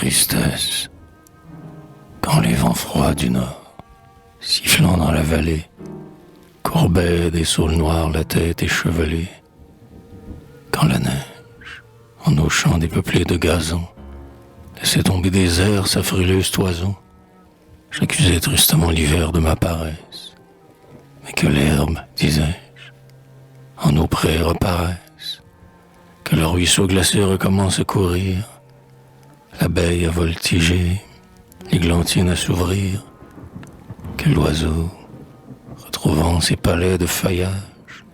tristesse, quand les vents froids du nord, sifflant dans la vallée, courbaient des saules noirs la tête échevelée, quand la neige, en nos champs dépeuplés de gazon, laissait tomber des airs sa frileuse toison, j'accusais tristement l'hiver de ma paresse, mais que l'herbe, disais-je, en nos prés reparaisse, que le ruisseau glacé recommence à courir, l'abeille à voltiger, l'églantine à s'ouvrir, que l'oiseau, retrouvant ses palais de feuillage,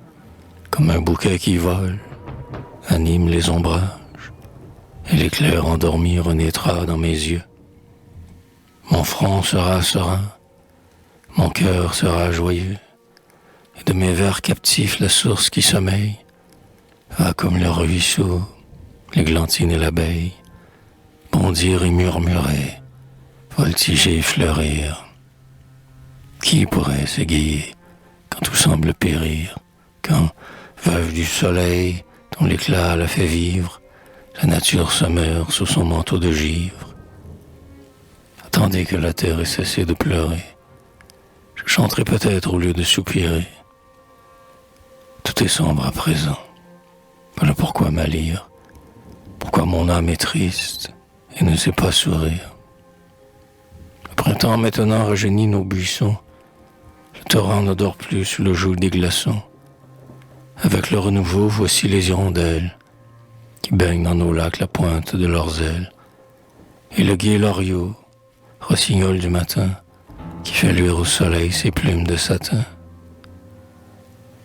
comme un bouquet qui vole, anime les ombrages, et l'éclair endormi renaîtra dans mes yeux. Mon front sera serein, mon cœur sera joyeux, et de mes vers captifs la source qui sommeille va comme le ruisseau, l'églantine et l'abeille, bondir et murmurer, voltiger et fleurir. Qui pourrait s'égayer quand tout semble périr, quand, veuve du soleil, dont l'éclat la fait vivre, la nature se meurt sous son manteau de givre? Attendez que la terre ait cessé de pleurer, je chanterai peut-être au lieu de soupirer. Tout est sombre à présent, voilà pourquoi ma lyre, pourquoi mon âme est triste et ne sait pas sourire. Le printemps maintenant rajeunit nos buissons, le torrent ne dort plus sous le joug des glaçons. Avec le renouveau, voici les hirondelles qui baignent dans nos lacs la pointe de leurs ailes, et le gai loriot, rossignol du matin, qui fait luire au soleil ses plumes de satin.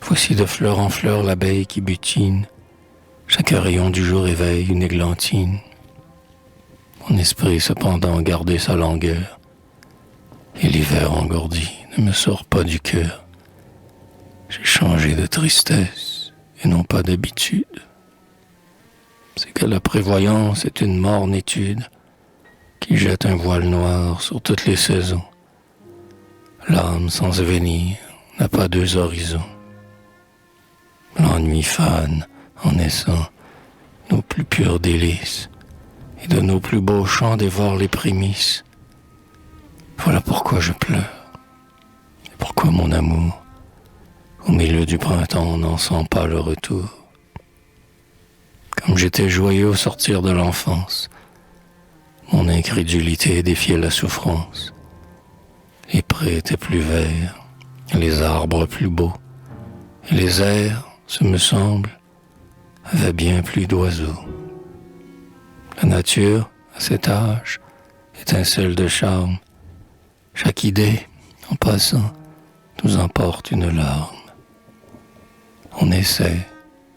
Voici de fleur en fleur l'abeille qui butine, chaque rayon du jour éveille une églantine. Mon esprit cependant a gardé sa langueur, et l'hiver engourdi ne me sort pas du cœur. J'ai changé de tristesse et non pas d'habitude. C'est que la prévoyance est une morne étude qui jette un voile noir sur toutes les saisons. L'âme sans avenir n'a pas deux horizons. L'ennui fane en naissant nos plus purs délices, et de nos plus beaux chants dévore les prémices. Voilà pourquoi je pleure, et pourquoi mon amour, au milieu du printemps, n'en sent pas le retour. Comme j'étais joyeux au sortir de l'enfance, mon incrédulité défiait la souffrance. Les prés étaient plus verts, les arbres plus beaux, et les airs, ce me semble, avaient bien plus d'oiseaux. La nature, à cet âge, étincelle de charme. Chaque idée, en passant, nous emporte une larme. On essaie,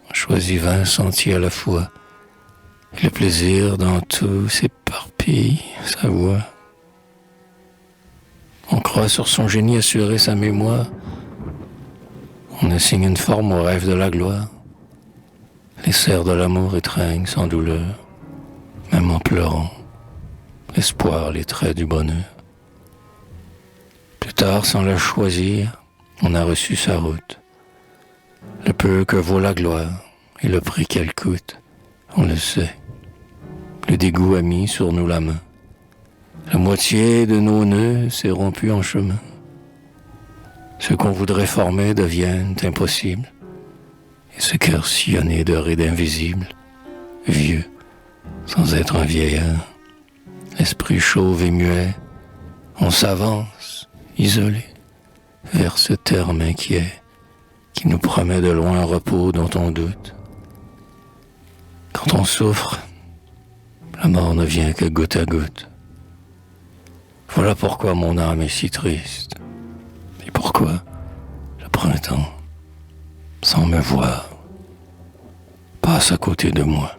on choisit 20 sentiers à la fois, et le plaisir dans tout s'éparpille, sa voix. On croit sur son génie assurer sa mémoire, on assigne une forme au rêve de la gloire. Les serres de l'amour étreignent sans douleur, même en pleurant, l'espoir les traits du bonheur. Plus tard, sans la choisir, on a reçu sa route. Le peu que vaut la gloire et le prix qu'elle coûte, on le sait. Le dégoût a mis sur nous la main. La moitié de nos nœuds s'est rompue en chemin. Ce qu'on voudrait former deviennent impossibles. Et ce cœur sillonné de rides invisibles, vieux, sans être un vieillard, l'esprit chauve et muet, on s'avance, isolé, vers ce terme inquiet qui nous promet de loin un repos dont on doute. Quand on souffre, la mort ne vient que goutte à goutte. Voilà pourquoi mon âme est si triste, et pourquoi le printemps, sans me voir, passe à côté de moi.